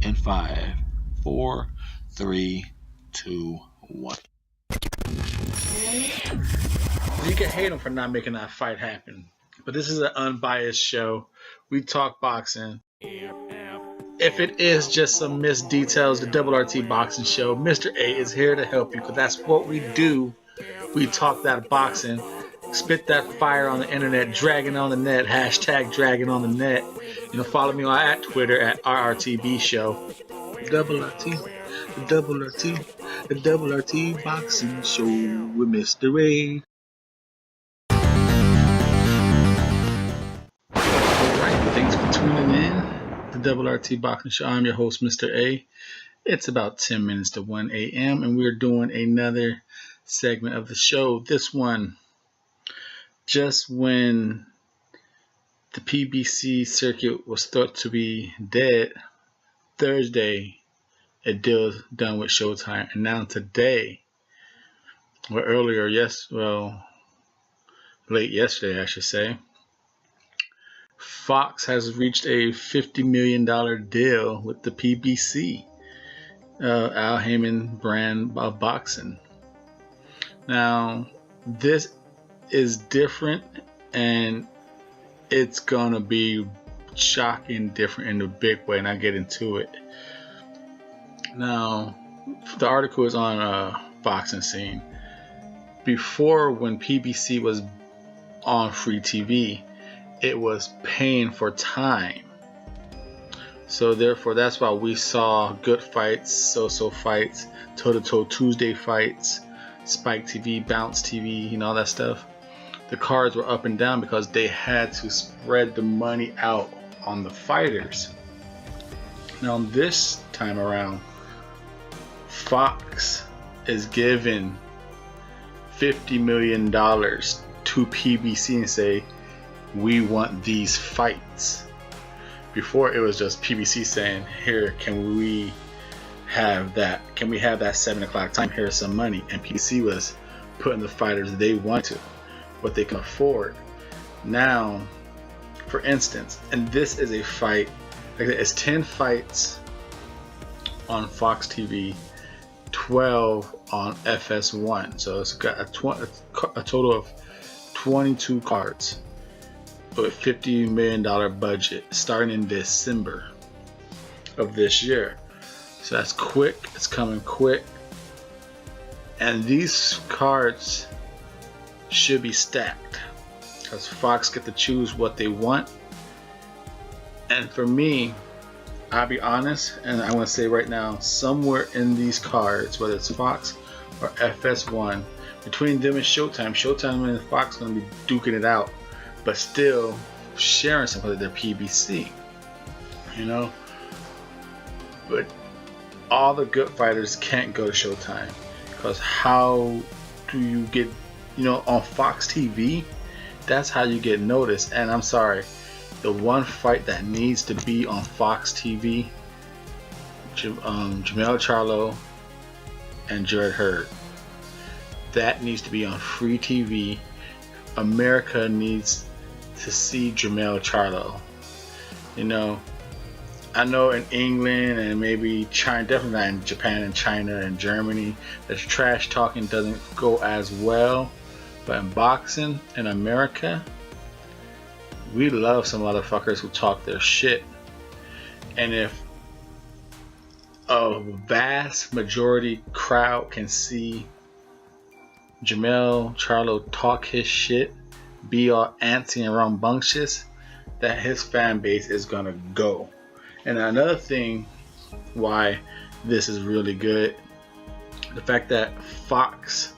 in 5, 4, 3, 2, 1. You can hate him for not making that fight happen, but this is an unbiased show. We talk boxing. If it is just some missed details, the Double RT Boxing Show, Mr. A is here to help you, because that's what we do. We talk that boxing, spit that fire on the internet, dragging on the net, hashtag dragging on the net. Follow me on at Twitter at RRTB Show. Double RT, the Double RT, the Double RT Boxing Show with Mr. A. Alright, thanks for tuning in. The Double RT Boxing Show. I'm your host, Mr. A. It's about 10 minutes to 1 a.m. and we're doing another segment of the show. This one, just when the PBC circuit was thought to be dead, Thursday, a deal done with Showtime. And now today, or earlier, late yesterday, I should say, Fox has reached a $50 million deal with the PBC, Al Heyman brand of boxing. Now, this is different, and it's gonna be shocking different in a big way, and I'll get into it. Now, the article is on Boxing Scene. Before, when PBC was on free TV, it was paying for time. So therefore, that's why we saw good fights, so-so fights, toe-to-toe Tuesday fights, Spike TV, Bounce TV, all that stuff. The cards were up and down because they had to spread the money out on the fighters. Now this time around, Fox is giving $50 million to PBC and say, we want these fights. Before, it was just PBC saying, here, can we have that? Can we have that 7 o'clock time? Here's some money. And PBC was putting the fighters they want to, what they can afford. Now, for instance, and this is a fight, it's 10 fights on Fox TV, 12 on FS1. So it's got a total of 22 cards with $50 million budget starting in December of this year. So that's quick. It's coming quick. And these cards should be stacked because Fox get to choose what they want. And for me, I'll be honest, and I want to say right now, somewhere in these cards, whether it's Fox or FS1, between them and Showtime and Fox are going to be duking it out, but still sharing something with their PBC, But all the good fighters can't go to Showtime, because how do you get, on Fox TV? That's how you get noticed. And I'm sorry, the one fight that needs to be on Fox TV, Jamel Charlo and Jared Hurd, that needs to be on free TV. America needs to see Jamel Charlo. I know in England and maybe China, definitely not in Japan and China and Germany, the trash talking doesn't go as well. But in boxing in America, we love some motherfuckers who talk their shit. And if a vast majority crowd can see Jamel Charlo talk his shit, be all antsy and rambunctious, that his fan base is gonna go. And another thing why this is really good, the fact that Fox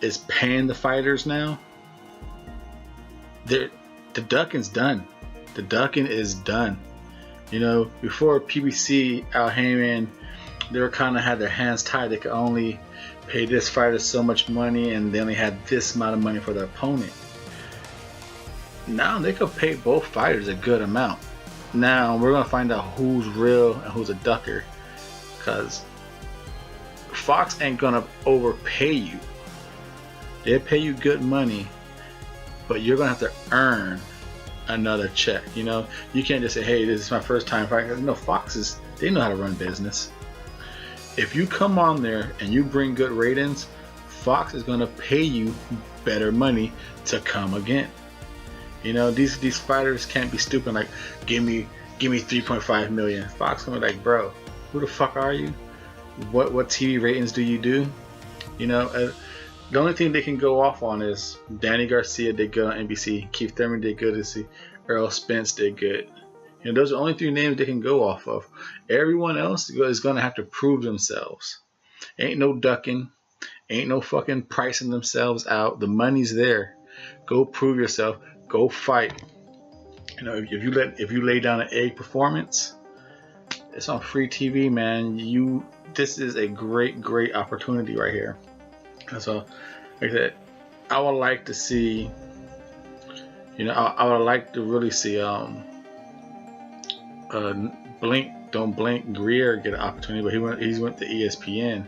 is paying the fighters now. The ducking's done. The ducking is done. Before PBC, Al Heyman, they were kind of had their hands tied. They could only pay this fighter so much money, and they only had this amount of money for their opponent. Now they could pay both fighters a good amount. Now we're gonna find out who's real and who's a ducker, because Fox ain't gonna overpay you. They'll pay you good money, but you're gonna have to earn another check. You can't just say, hey, this is my first time fighting. No, Fox They know how to run business. If you come on there and you bring good ratings, Fox is gonna pay you better money to come again. You know, these fighters can't be stupid like give me 3.5 million. Fox gonna be like, bro, who the fuck are you? What TV ratings do you do? You know, the only thing they can go off on is Danny Garcia did good on NBC, Keith Thurman did good to see, Earl Spence did good. You know, those are the only three names they can go off of. Everyone else is gonna have to prove themselves. Ain't no ducking, ain't no fucking pricing themselves out. The money's there. Go prove yourself. Go fight. You know, if you lay down an A performance, it's on free TV, man. This is a great opportunity right here. And so, like I said, I would like to see. You know, I would like to really see Blink Don't Blink Greer get an opportunity, but he went to ESPN.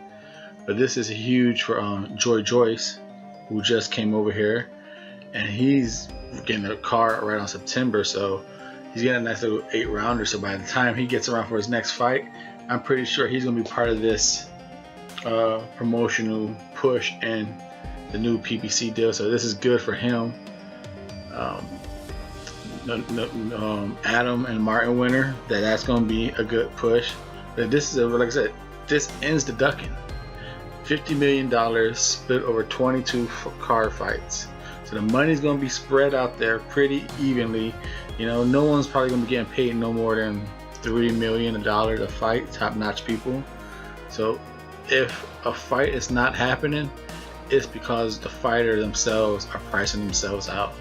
But this is huge for Joy Joyce, who just came over here, and he's getting a card right on September, so he's getting a nice little 8-rounder. So by the time he gets around for his next fight, I'm pretty sure he's gonna be part of this promotional push and the new PBC deal. So this is good for him. Adam and Martin winner, that's gonna be a good push. But this is like I said, this ends the ducking. $50 million split over 22 card fights. So the money's going to be spread out there pretty evenly. You know, no one's probably going to be getting paid no more than $3 million to fight top-notch people. So if a fight is not happening, it's because the fighter themselves are pricing themselves out.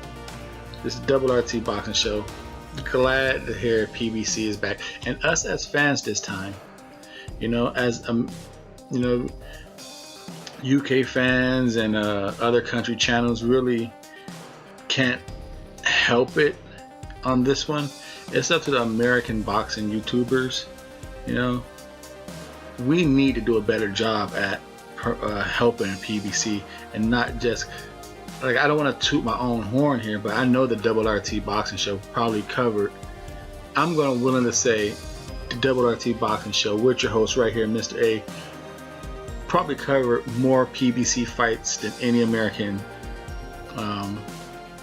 This is Double RT Boxing Show. Glad to hear PBC is back, and us as fans this time. You know, as you know, UK fans and other country channels really can't help it on this one. It's up to the American boxing YouTubers. You know, we need to do a better job at helping PBC and not just like, I don't want to toot my own horn here, but I know the Double RT Boxing Show probably covered. I'm willing to say the Double RT Boxing Show with your host right here, Mr. A, probably covered more PBC fights than any American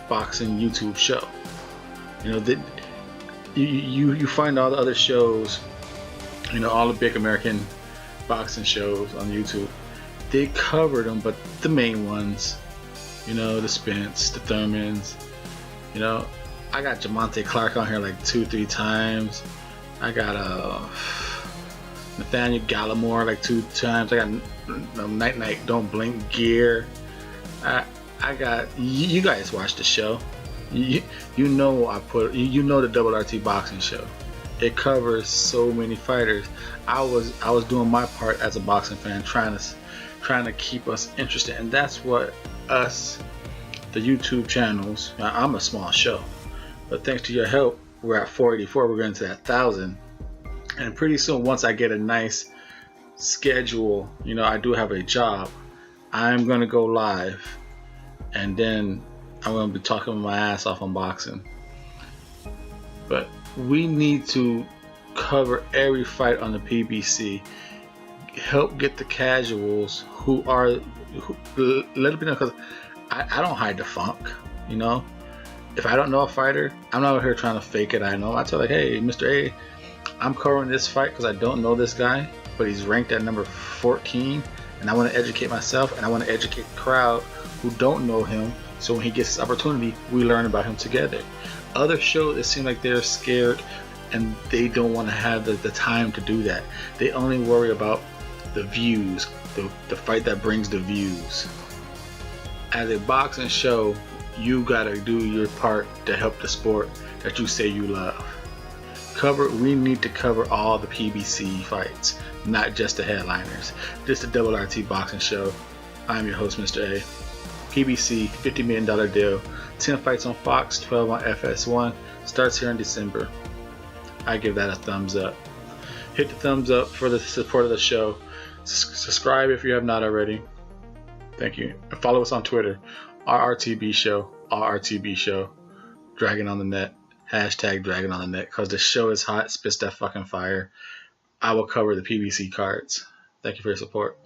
boxing YouTube show. You know, that you find all the other shows, you know, all the big American boxing shows on YouTube, they covered them, but the main ones, you know, the Spence, the Thurmans, you know, I got Jamonte Clark on here like 2-3 times. I got Nathaniel Gallimore like 2 times. I got Night Don't Blink Gear. I got, you guys watch the show. You know the Double RT Boxing Show. It covers so many fighters. I was doing my part as a boxing fan, trying to keep us interested, and that's what us, the YouTube channels. Now, I'm a small show, but thanks to your help, we're at 484. We're going to that 1,000, and pretty soon, once I get a nice schedule, you know, I do have a job, I'm gonna go live, and then I'm gonna be talking my ass off on boxing. But we need to cover every fight on the PBC. Help get the casuals let it be known, because I don't hide the funk. You know, if I don't know a fighter, I'm not out here trying to fake it. I know. I tell like, hey, Mr. A, I'm covering this fight because I don't know this guy, but he's ranked at number 14, and I want to educate myself, and I want to educate the crowd who don't know him, so when he gets this opportunity, we learn about him together. Other shows, it seems like they're scared and they don't want to have the time to do that. They only worry about the views, the fight that brings the views. As a boxing show, you gotta do your part to help the sport that you say you love. We need to cover all the PBC fights, not just the headliners. This is the Double RT Boxing Show. I'm your host, Mr. A. PBC, $50 million deal. 10 fights on Fox, 12 on FS1. Starts here in December. I give that a thumbs up. Hit the thumbs up for the support of the show. Subscribe if you have not already. Thank you. And follow us on Twitter. RRTB Show. RRTB Show. Dragon on the Net. Hashtag Dragon on the Net. Because the show is hot. Spits that fucking fire. I will cover the PBC cards. Thank you for your support.